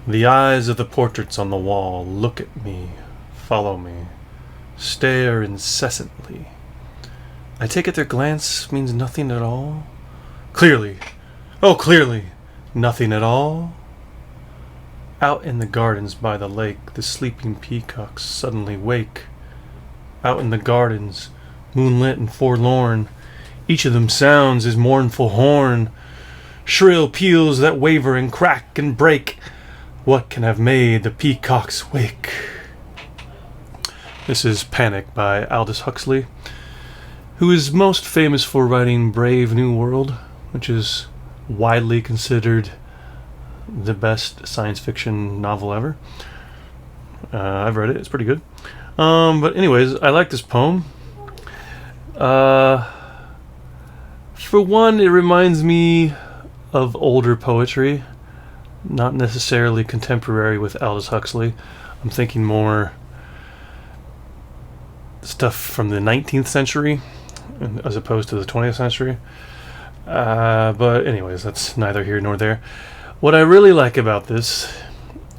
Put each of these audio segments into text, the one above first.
The eyes of the portraits on the wall look at me, follow me, stare incessantly. I take it their glance means nothing at all. Clearly, oh clearly, nothing at all. Out in the gardens by the lake, the sleeping peacocks suddenly wake. Out in the gardens, moonlit and forlorn, each of them sounds his mournful horn. Shrill peals that waver and crack and break. What can have made the peacocks wake? This is Panic by Aldous Huxley, who is most famous for writing Brave New World, which is widely considered the best science fiction novel ever. I've read it, it's pretty good. But anyways, I like this poem. For one, it reminds me of older poetry, not necessarily contemporary with Aldous Huxley. I'm thinking more stuff from the 19th century as opposed to the 20th century. But anyways, that's neither here nor there. What I really like about this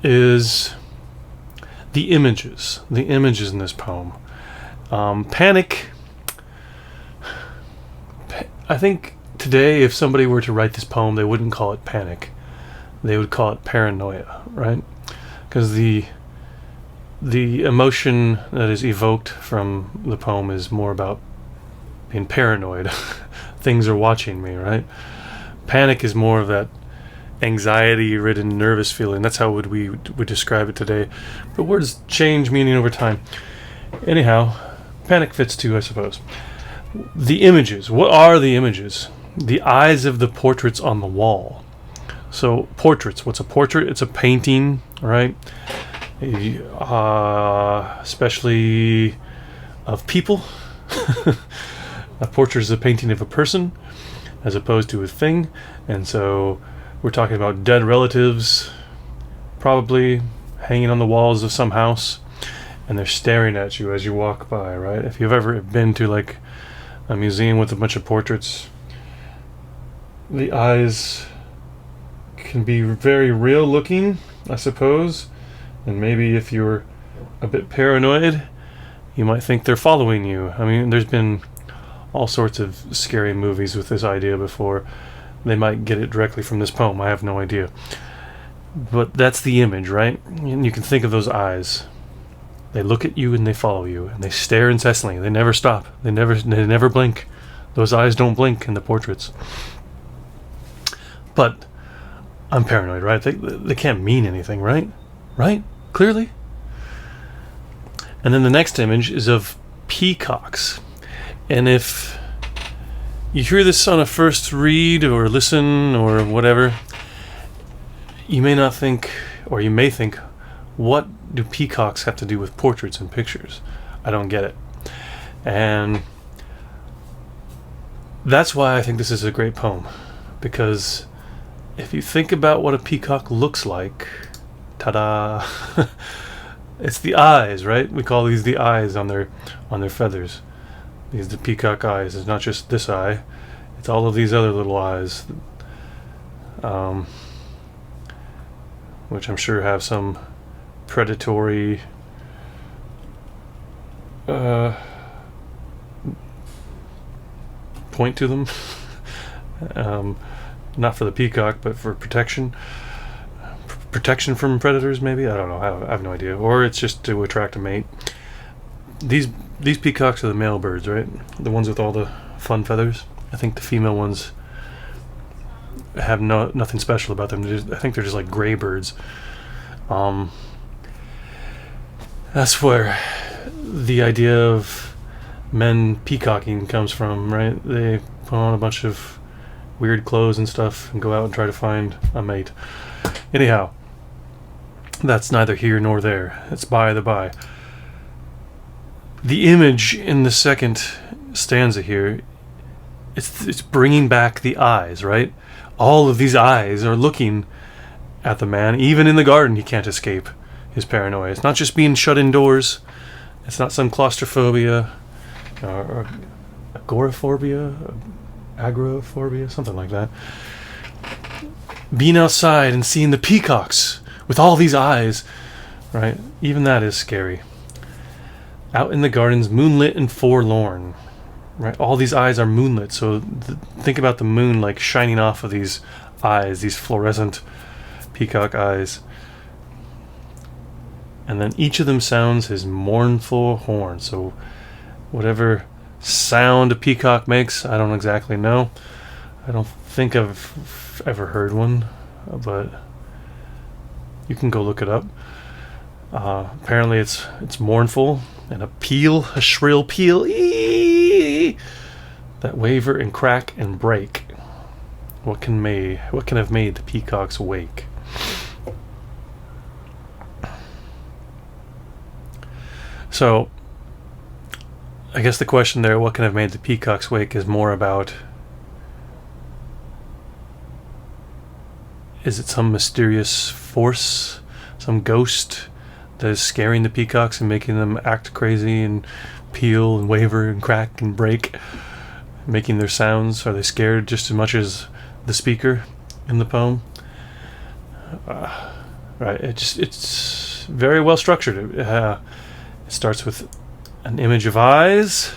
is the images in this poem. Panic. I think today, if somebody were to write this poem, they wouldn't call it panic. They would call it paranoia, right? Because the emotion that is evoked from the poem is more about being paranoid. Things are watching me, right? Panic is more of that anxiety-ridden, nervous feeling. That's how we would describe it today. But words change meaning over time. Anyhow, panic fits too, I suppose. The images. What are the images? The eyes of the portraits on the wall. So, portraits. What's a portrait? It's a painting, right? Especially of people. A portrait is a painting of a person as opposed to a thing. And so we're talking about dead relatives, probably hanging on the walls of some house, and they're staring at you as you walk by, right? If you've ever been to like a museum with a bunch of portraits, the eyes can be very real looking, I suppose. And maybe if you're a bit paranoid, you might think they're following you. I mean, there's been all sorts of scary movies with this idea before. They might get it directly from this poem. I have no idea. But that's the image, right? And you can think of those eyes. They look at you and they follow you, and they stare incessantly. They never stop. They never blink. Those eyes don't blink in the portraits. But I'm paranoid, right? They can't mean anything, right? Right? Clearly. And then the next image is of peacocks. And if you hear this on a first read or listen or whatever, you may not think, or you may think, what do peacocks have to do with portraits and pictures? I don't get it. And that's why I think this is a great poem. Because if you think about what a peacock looks like, ta-da, it's the eyes, right? We call these the eyes on their feathers. These are the peacock eyes. It's not just this eye. It's all of these other little eyes, which I'm sure have some predatory point to them. Not for the peacock, but for protection. Protection from predators, maybe? I don't know. I have no idea. Or it's just to attract a mate. These peacocks are the male birds, right? The ones with all the fun feathers. I think the female ones have nothing special about them. I think they're just like gray birds. That's where the idea of men peacocking comes from, right? They put on a bunch of weird clothes and stuff and go out and try to find a mate. Anyhow, that's neither here nor there. It's by the by. The image in the second stanza here, it's bringing back the eyes, right? All of these eyes are looking at the man. Even in the garden, he can't escape his paranoia. It's not just being shut indoors. It's not some claustrophobia or agoraphobia, agoraphobia, something like that. Being outside and seeing the peacocks with all these eyes, right? Even that is scary. Out in the gardens, moonlit and forlorn, right? All these eyes are moonlit, so think about the moon like shining off of these eyes, these fluorescent peacock eyes. And then each of them sounds his mournful horn. So whatever sound a peacock makes, I don't exactly know. I don't think I've ever heard one, but you can go look it up. Apparently it's mournful, and a shrill peal, ee, that waver and crack and break. What can have made the peacocks wake? So, I guess the question there, what can have made the peacocks wake, is more about, is it some mysterious force, some ghost that is scaring the peacocks and making them act crazy and peel and waver and crack and break, making their sounds? Are they scared just as much as the speaker in the poem? Right, it's very well structured. It starts with an image of eyes.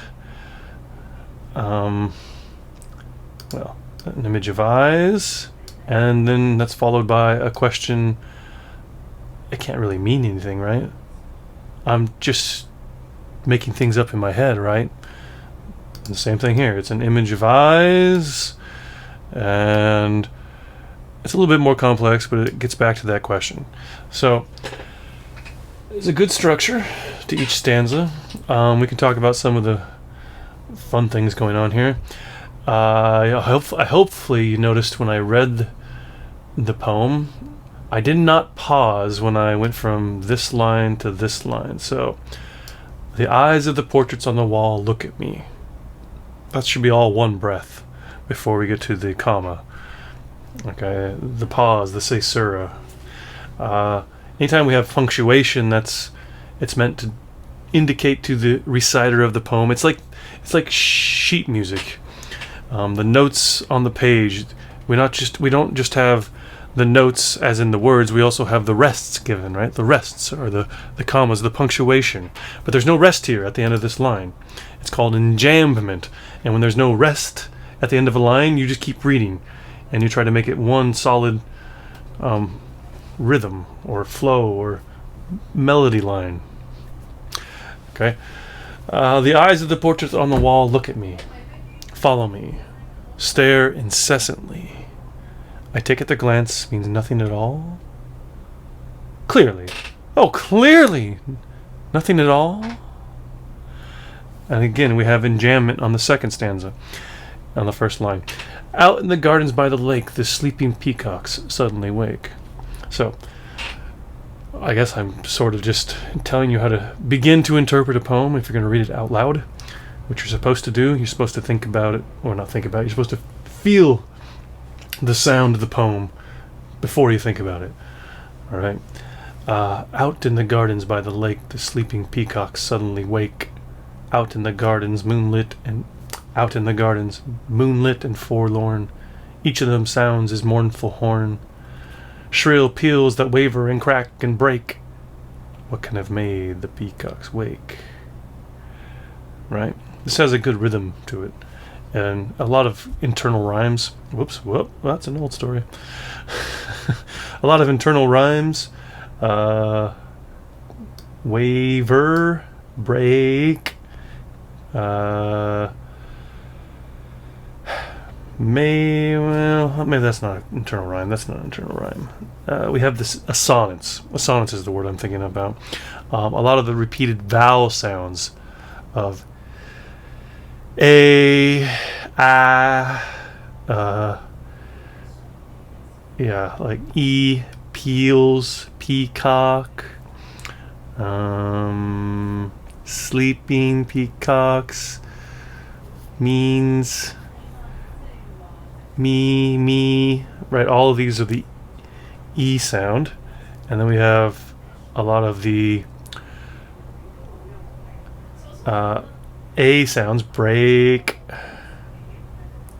An image of eyes, and then that's followed by a question. It can't really mean anything, right? I'm just making things up in my head, right? And the same thing here. It's an image of eyes, and it's a little bit more complex, but it gets back to that question. So there's a good structure to each stanza. We can talk about some of the fun things going on here. Hopefully you noticed when I read the poem, I did not pause when I went from this line to this line. So, the eyes of the portraits on the wall look at me. That should be all one breath before we get to the comma. Okay, the pause, the caesura. Anytime we have punctuation, it's meant to indicate to the reciter of the poem. It's like sheet music. The notes on the page. We don't just have the notes as in the words. We also have the rests given, right? The rests are the commas, the punctuation. But there's no rest here at the end of this line. It's called enjambment. And when there's no rest at the end of a line, you just keep reading, and you try to make it one solid rhythm or flow or melody line. Okay. The eyes of the portraits on the wall look at me, follow me, stare incessantly. I take it the glance means nothing at all. Clearly. Oh, clearly! Nothing at all? And again, we have enjambment on the second stanza, on the first line. Out in the gardens by the lake, the sleeping peacocks suddenly wake. So, I guess I'm sort of just telling you how to begin to interpret a poem if you're going to read it out loud, which you're supposed to do. You're supposed to think about it, or not think about it, you're supposed to feel the sound of the poem before you think about it. All right. Out in the gardens by the lake, the sleeping peacocks suddenly wake. Out in the gardens, moonlit and forlorn. Each of them sounds his mournful horn. Shrill peals that waver and crack and break. What can have made the peacocks wake? Right? This has a good rhythm to it, and a lot of internal rhymes. Whoop, that's an old story. A lot of internal rhymes. Waver, break, maybe that's not an internal rhyme. That's not an internal rhyme. We have assonance. Assonance is the word I'm thinking about. A lot of the repeated vowel sounds of a, like e, peels, peacock, sleeping peacocks, means, me, right? All of these are the E sound. And then we have a lot of the A sounds, break.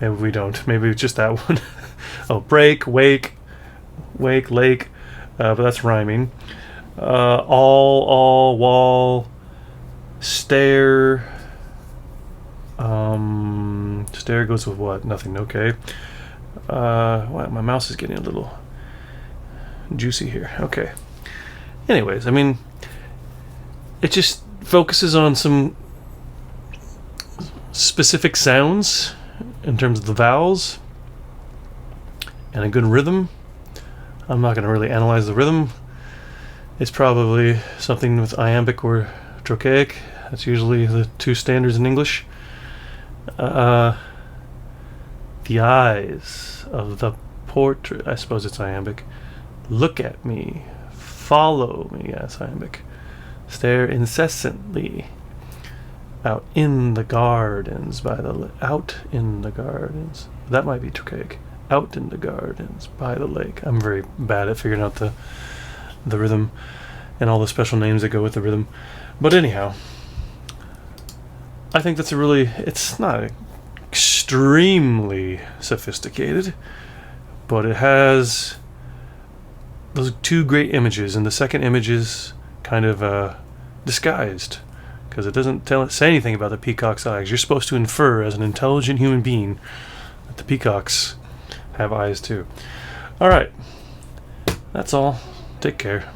Maybe we don't. Maybe it's just that one. Oh, break, wake, lake. but that's rhyming. All, wall, stare. Stare goes with what? Nothing. Okay. Wow, my mouse is getting a little juicy here. Okay. Anyways, I mean, it just focuses on some specific sounds in terms of the vowels and a good rhythm. I'm not going to really analyze the rhythm. It's probably something with iambic or trochaic. That's usually the two standards in English. The eyes of the portrait, I suppose it's iambic. Look at me, follow me, yes, iambic. Stare incessantly. Out in the gardens out in the gardens. That might be trochaic. Out in the gardens by the lake. I'm very bad at figuring out the rhythm and all the special names that go with the rhythm. But anyhow, I think that's it's not extremely sophisticated, but it has those two great images, and the second image is kind of disguised, because it doesn't say anything about the peacock's eyes. You're supposed to infer, as an intelligent human being, that the peacocks have eyes too. Alright, that's all. Take care.